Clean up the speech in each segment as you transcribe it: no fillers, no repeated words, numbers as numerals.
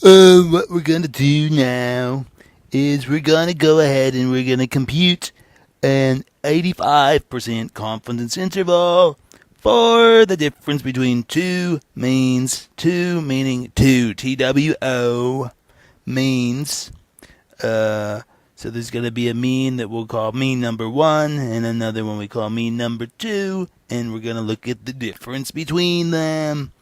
What we're gonna do now is we're gonna go ahead and we're gonna compute an 85% confidence interval for the difference between two means. Two meaning two, TWO means. So there's going to be a mean that we'll call mean number 1 and another one we call mean number 2, and we're going to look at the difference between them.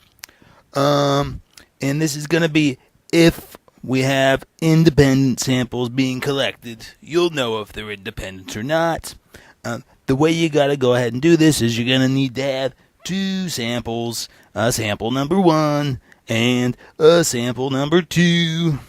And this is going to be if we have independent samples being collected. You'll know if they're independent or not. The way you got to go ahead and do this is you're going to need to have two samples, a sample number 1 and a sample number 2.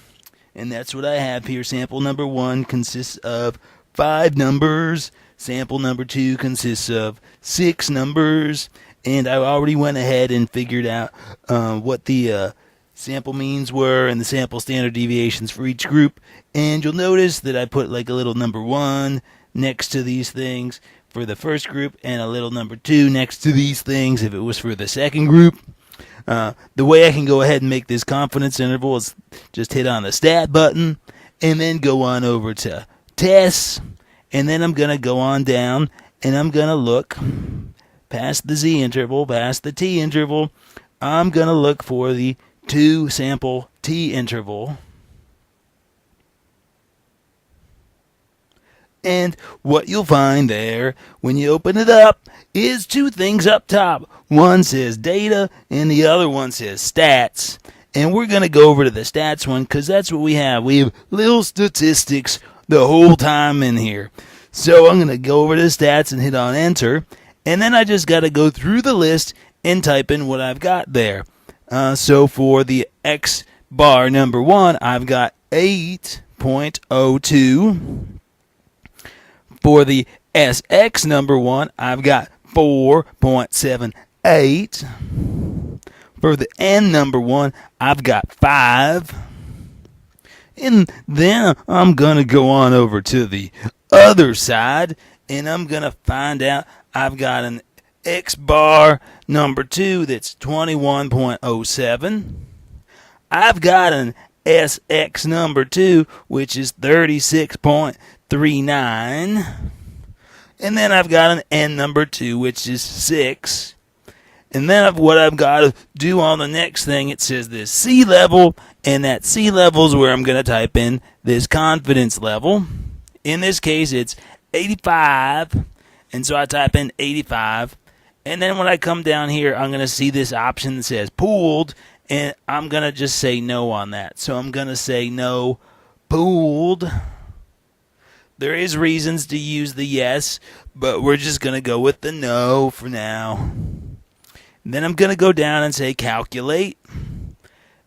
And that's what I have here. Sample number 1 consists of 5 numbers. Sample number 2 consists of 6 numbers. And I already went ahead and figured out what the sample means were and the sample standard deviations for each group. And you'll notice that I put like a little number 1 next to these things for the first group and a little number 2 next to these things if it was for the second group. The way I can go ahead and make this confidence interval is just hit on the stat button and then go on over to tests, and then I'm going to go on down and I'm going to look past the Z interval, past the T interval. I'm going to look for the 2 sample T interval. And what you'll find there when you open it up is 2 things up top. One says data and the other one says stats. And we're going to go over to the stats one because that's what we have. We have little statistics the whole time in here. So I'm going to go over to stats and hit on enter. And then I just got to go through the list and type in what I've got there. So for the X bar number 1, I've got 8.02. For the SX number 1, I've got 4.78. For the N number 1, I've got 5. And then I'm going to go on over to the other side, and I'm going to find out I've got an X bar number 2 that's 21.07. I've got an SX number 2, which is 36.39. And then I've got an N number 2, which is 6. And then what I've got to do on the next thing, it says this C level, and that C level is where I'm going to type in this confidence level. In this case, it's 85, and so I type in 85. And then when I come down here, I'm going to see this option that says pooled, and I'm going to just say no on that. So I'm going to say no, pooled. There is reasons to use the yes, but we're just going to go with the no for now. And then I'm going to go down and say calculate,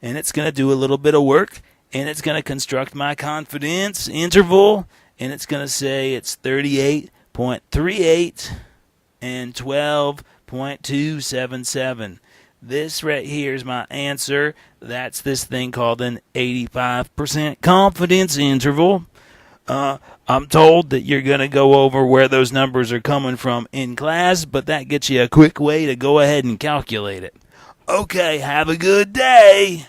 and it's going to do a little bit of work, and it's going to construct my confidence interval, and it's going to say it's 38.38 and 12.277. This right here is my answer. That's this thing called an 85% confidence interval. I'm told that you're going to go over where those numbers are coming from in class, but that gets you a quick way to go ahead and calculate it. Okay, have a good day.